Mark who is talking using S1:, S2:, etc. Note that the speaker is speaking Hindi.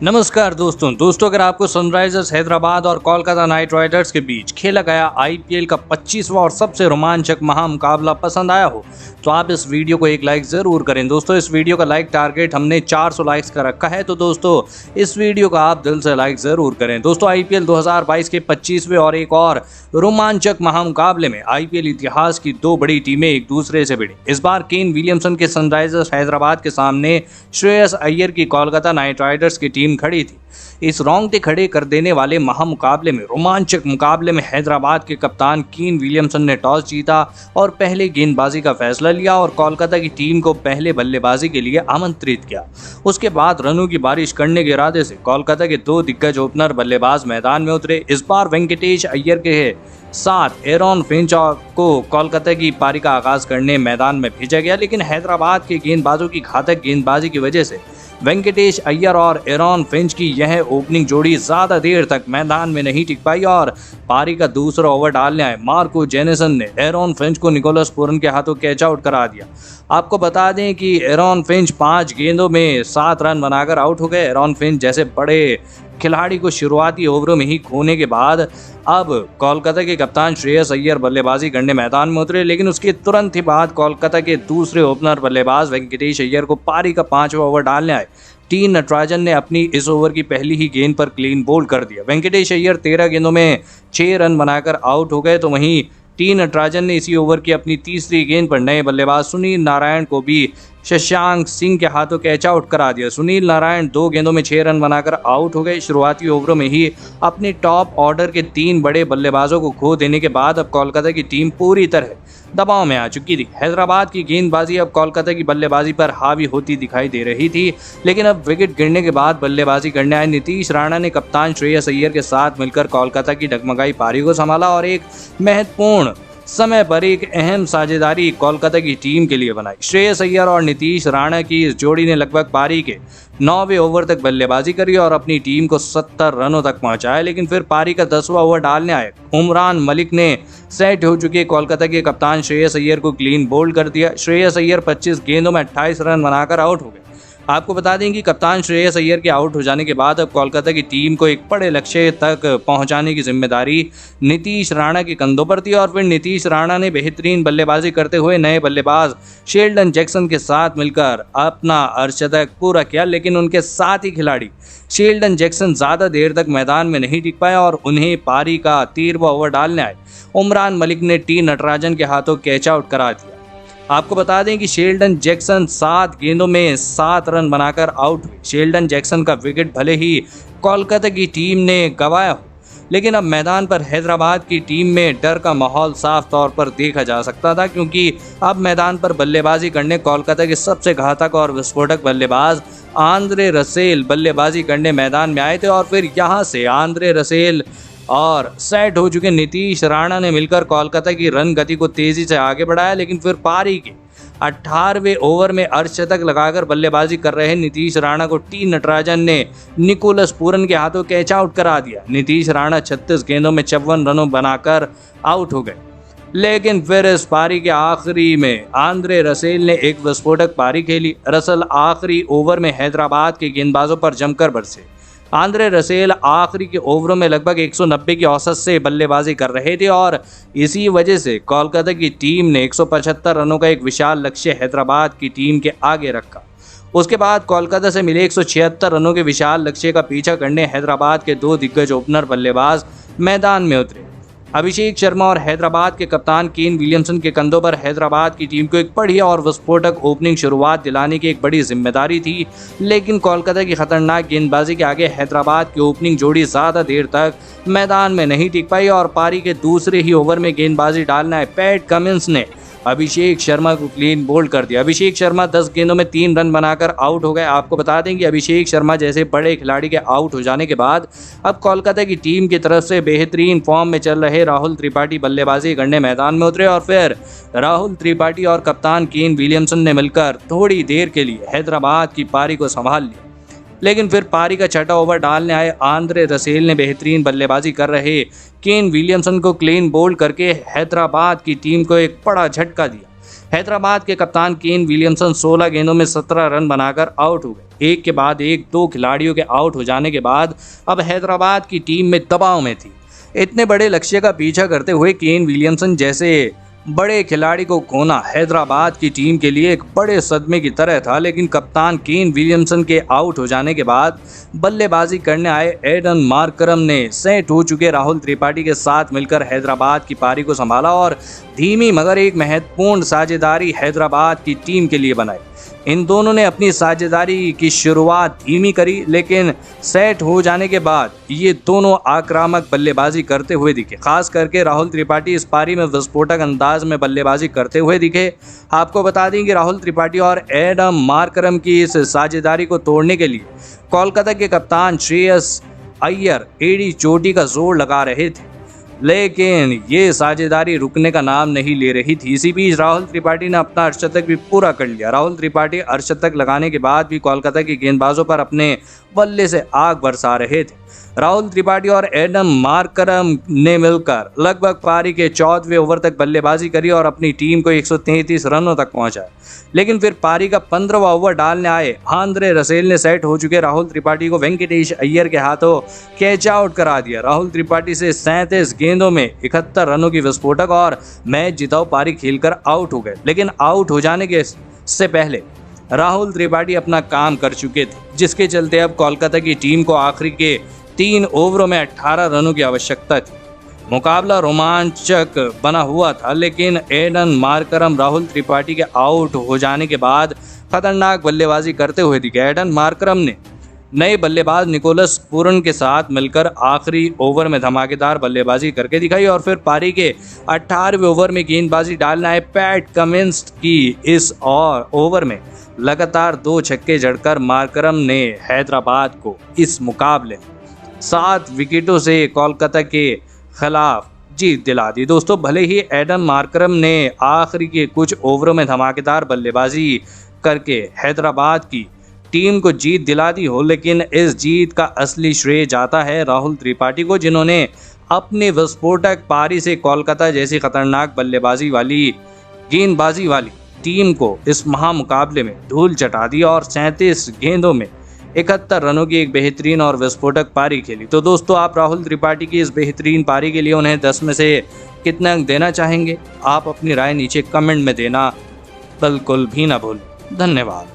S1: नमस्कार दोस्तों अगर आपको सनराइजर्स हैदराबाद और कोलकाता नाइट राइडर्स के बीच खेला गया आईपीएल का 25वां और सबसे रोमांचक महामुकाबला पसंद आया हो तो आप इस वीडियो को एक लाइक ज़रूर करें। दोस्तों इस वीडियो का लाइक टारगेट हमने 400 लाइक्स का रखा है, तो दोस्तों इस वीडियो का आप दिल से लाइक ज़रूर करें। दोस्तों आईपीएल 2022 के 25वें और एक और रोमांचक महामुकाबले में आईपीएल इतिहास की दो बड़ी टीमें एक दूसरे से भिड़ी। इस बार केन विलियमसन के सनराइजर्स हैदराबाद के सामने श्रेयस अय्यर की कोलकाता नाइट राइडर्स की टीम खड़ी थी। इस रोंगटे खड़े कर देने वाले महामुकाबले में रोमांचक मुकाबले में हैदराबाद के कप्तान केन विलियमसन ने टॉस जीता और पहले गेंदबाजी का फैसला लिया और कोलकाता की टीम को पहले बल्लेबाजी के लिए आमंत्रित किया। उसके बाद रनों की बारिश करने के इरादे से कोलकाता के दो दिग्गज ओपनर बल्लेबाज मैदान में उतरे। इस बार वेंकटेश अय्यर के साथ एरॉन फिंच को कोलकाता की पारी का आगाज करने मैदान में भेजा गया, लेकिन हैदराबाद के गेंदबाजों की घातक गेंदबाजी की वजह से वेंकटेश अय्यर और एरॉन फिंच की यह ओपनिंग जोड़ी ज्यादा देर तक मैदान में नहीं टिक पाई और पारी का दूसरा ओवर डालने आए मार्को जेनेसन ने एरॉन फिंच को निकोलस पूरन के हाथों कैच आउट करा दिया। आपको बता दें कि एरॉन फिंच 5 गेंदों में 7 रन बनाकर आउट हो गए। एरॉन फिंच जैसे बड़े खिलाड़ी को शुरुआती ओवरों में ही खोने के बाद अब कोलकाता के कप्तान श्रेयस अय्यर बल्लेबाजी करने मैदान में उतरे, लेकिन उसके तुरंत ही बाद कोलकाता के दूसरे ओपनर बल्लेबाज वेंकटेश अय्यर को पारी का 5वां ओवर डालने आए टी नटराजन ने अपनी इस ओवर की पहली ही गेंद पर क्लीन बोल्ड कर दिया। वेंकटेश अय्यर 13 गेंदों में 6 रन बनाकर आउट हो गए, तो वहीं टी नटराजन ने इसी ओवर की अपनी तीसरी गेंद पर नए बल्लेबाज सुनील नारायण को भी शशांक सिंह के हाथों कैच आउट करा दिया। सुनील नारायण 2 गेंदों में 6 रन बनाकर आउट हो गए। शुरुआती ओवरों में ही अपने टॉप ऑर्डर के 3 बड़े बल्लेबाजों को खो देने के बाद अब कोलकाता की टीम पूरी तरह दबाव में आ चुकी थी। हैदराबाद की गेंदबाजी अब कोलकाता की बल्लेबाजी पर हावी होती दिखाई दे रही थी, लेकिन अब विकेट गिरने के बाद बल्लेबाजी करने आए नीतीश राणा ने कप्तान श्रेयस अय्यर के साथ मिलकर कोलकाता की डगमगाई पारी को संभाला और एक महत्वपूर्ण समय पर एक अहम साझेदारी कोलकाता की टीम के लिए बनाई। श्रेयस अय्यर और नीतीश राणा की इस जोड़ी ने लगभग पारी के 9वें ओवर तक बल्लेबाजी करी और अपनी टीम को 70 रनों तक पहुंचाया, लेकिन फिर पारी का 10वां ओवर डालने आए उमरान मलिक ने सेट हो चुके कोलकाता के कप्तान श्रेयस अय्यर को क्लीन बोल्ड कर दिया। श्रेयस अय्यर 25 गेंदों में 28 रन बनाकर आउट हो गए। आपको बता दें कि कप्तान श्रेयस अय्यर के आउट हो जाने के बाद अब कोलकाता की टीम को एक बड़े लक्ष्य तक पहुंचाने की जिम्मेदारी नीतीश राणा के कंधों पर थी और फिर नीतीश राणा ने बेहतरीन बल्लेबाजी करते हुए नए बल्लेबाज शेल्डन जैक्सन के साथ मिलकर अपना अर्धशतक पूरा किया, लेकिन उनके साथ ही खिलाड़ी शेल्डन जैक्सन ज़्यादा देर तक मैदान में नहीं टिक पाए और उन्हें पारी का 13वां ओवर डालने आए उमरान मलिक ने टी नटराजन के हाथों कैच आउट करा दिया। आपको बता दें कि शेल्डन जैक्सन 7 गेंदों में 7 रन बनाकर आउट हुए। शेल्डन जैक्सन का विकेट भले ही कोलकाता की टीम ने गंवाया हो, लेकिन अब मैदान पर हैदराबाद की टीम में डर का माहौल साफ तौर पर देखा जा सकता था, क्योंकि अब मैदान पर बल्लेबाजी करने कोलकाता के सबसे घातक और विस्फोटक बल्लेबाज आंद्रे रसेल बल्लेबाजी करने मैदान में आए थे और फिर यहाँ से आंद्रे रसेल और सेट हो चुके नीतीश राणा ने मिलकर कोलकाता की रन गति को तेजी से आगे बढ़ाया, लेकिन फिर पारी के 18वें ओवर में अर्धशतक लगाकर बल्लेबाजी कर रहे नीतीश राणा को टी नटराजन ने निकोलस पूरन के हाथों कैच आउट करा दिया। नीतीश राणा 36 गेंदों में 54 रनों बनाकर आउट हो गए, लेकिन फिर इस पारी के आखिरी में आंद्रे रसेल ने एक विस्फोटक पारी खेली। रसेल आखिरी ओवर में हैदराबाद के गेंदबाजों पर जमकर बरसे। आंद्रे रसेल आखिरी के ओवरों में लगभग 190 की औसत से बल्लेबाजी कर रहे थे और इसी वजह से कोलकाता की टीम ने 175 रनों का एक विशाल लक्ष्य हैदराबाद की टीम के आगे रखा। उसके बाद कोलकाता से मिले 176 रनों के विशाल लक्ष्य का पीछा करने हैदराबाद के 2 दिग्गज ओपनर बल्लेबाज मैदान में उतरे। अभिषेक शर्मा और हैदराबाद के कप्तान केन विलियमसन के कंधों पर हैदराबाद की टीम को एक बढ़िया और विस्फोटक ओपनिंग शुरुआत दिलाने की एक बड़ी जिम्मेदारी थी, लेकिन कोलकाता की खतरनाक गेंदबाजी के आगे हैदराबाद की ओपनिंग जोड़ी ज़्यादा देर तक मैदान में नहीं टिक पाई और पारी के दूसरे ही ओवर में गेंदबाजी डालना है पैट कमिंस ने अभिषेक शर्मा को क्लीन बोल्ड कर दिया। अभिषेक शर्मा 10 गेंदों में 3 रन बनाकर आउट हो गए। आपको बता दें कि अभिषेक शर्मा जैसे बड़े खिलाड़ी के आउट हो जाने के बाद अब कोलकाता की टीम की तरफ से बेहतरीन फॉर्म में चल रहे राहुल त्रिपाठी बल्लेबाजी करने मैदान में उतरे और फिर राहुल त्रिपाठी और कप्तान केन विलियमसन ने मिलकर थोड़ी देर के लिए हैदराबाद की पारी को संभाल लिया, लेकिन फिर पारी का 6वां ओवर डालने आए आंद्रे रसेल ने बेहतरीन बल्लेबाजी कर रहे केन विलियमसन को क्लीन बोल्ड करके हैदराबाद की टीम को एक बड़ा झटका दिया। हैदराबाद के कप्तान केन विलियमसन 16 गेंदों में 17 रन बनाकर आउट हो गए। एक के बाद एक दो खिलाड़ियों के आउट हो जाने के बाद अब हैदराबाद की टीम में दबाव में थी। इतने बड़े लक्ष्य का पीछा करते हुए केन विलियमसन जैसे बड़े खिलाड़ी को खोना हैदराबाद की टीम के लिए एक बड़े सदमे की तरह था। लेकिन कप्तान केन विलियमसन के आउट हो जाने के बाद बल्लेबाजी करने आए एडन मार्करम ने सेट हो चुके राहुल त्रिपाठी के साथ मिलकर हैदराबाद की पारी को संभाला और धीमी मगर एक महत्वपूर्ण साझेदारी हैदराबाद की टीम के लिए बनाई। इन दोनों ने अपनी साझेदारी की शुरुआत धीमी करी, लेकिन सेट हो जाने के बाद ये दोनों आक्रामक बल्लेबाजी करते हुए दिखे। खास करके राहुल त्रिपाठी इस पारी में विस्फोटक अंदाज में बल्लेबाजी करते हुए दिखे। आपको बता दें कि राहुल त्रिपाठी और एडम मार्करम की इस साझेदारी को तोड़ने के लिए कोलकाता के कप्तान श्रेयस अय्यर एड़ी चोटी का जोर लगा रहे थे, लेकिन ये साझेदारी रुकने का नाम नहीं ले रही थी। इसी बीच राहुल त्रिपाठी ने अपना अर्धशतक भी पूरा कर लिया। राहुल त्रिपाठी अर्धशतक लगाने के बाद भी कोलकाता के गेंदबाजों पर अपने बल्ले से आग बरसा रहे थे। राहुल त्रिपाठी और एडम मार्करम ने मिलकर लगभग पारी के 14वें ओवर तक बल्लेबाजी करी और अपनी टीम को 133 रनों तक पहुंचाया। लेकिन फिर पारी का 15वां ओवर डालने आए आंद्रे रसेल ने सेट हो चुके राहुल त्रिपाठी को वेंकटेश अय्यर के हाथों कैच आउट करा दिया। राहुल त्रिपाठी से 37 गेंदों में 71 रनों की विस्फोटक और मैच जिताऊ पारी खेलकर आउट हो गए। लेकिन आउट हो जाने के से पहले राहुल त्रिपाठी अपना काम कर चुके थे, जिसके चलते अब कोलकाता की टीम को आखिरी के 3 ओवरों में 18 रनों की आवश्यकता थी। मुकाबला रोमांचक बना हुआ था, लेकिन एडन मार्करम राहुल त्रिपाठी के आउट हो जाने के बाद खतरनाक बल्लेबाजी करते हुए दिखे। एडन मार्करम ने नए बल्लेबाज निकोलस पूरन के साथ मिलकर आखिरी ओवर में धमाकेदार बल्लेबाजी करके दिखाई और फिर पारी के 18वें ओवर में गेंदबाजी डालने आए पैट कमिंस की इस ओवर में लगातार 2 छक्के जड़कर मार्करम ने हैदराबाद को इस मुकाबले 7 विकेटों से कोलकाता के खिलाफ जीत दिला दी। दोस्तों, भले ही एडन मार्करम ने आखिरी के कुछ ओवरों में धमाकेदार बल्लेबाजी करके हैदराबाद की टीम को जीत दिला दी हो, लेकिन इस जीत का असली श्रेय जाता है राहुल त्रिपाठी को, जिन्होंने अपनी विस्फोटक पारी से कोलकाता जैसी खतरनाक बल्लेबाजी वाली गेंदबाजी वाली टीम को इस महामुकाबले में धूल चटा दी और 37 गेंदों में 71 रनों की एक बेहतरीन और विस्फोटक पारी खेली। तो दोस्तों, आप राहुल त्रिपाठी की इस बेहतरीन पारी के लिए उन्हें 10 में से कितना अंक देना चाहेंगे? आप अपनी राय नीचे कमेंट में देना बिल्कुल भी ना भूलें। धन्यवाद।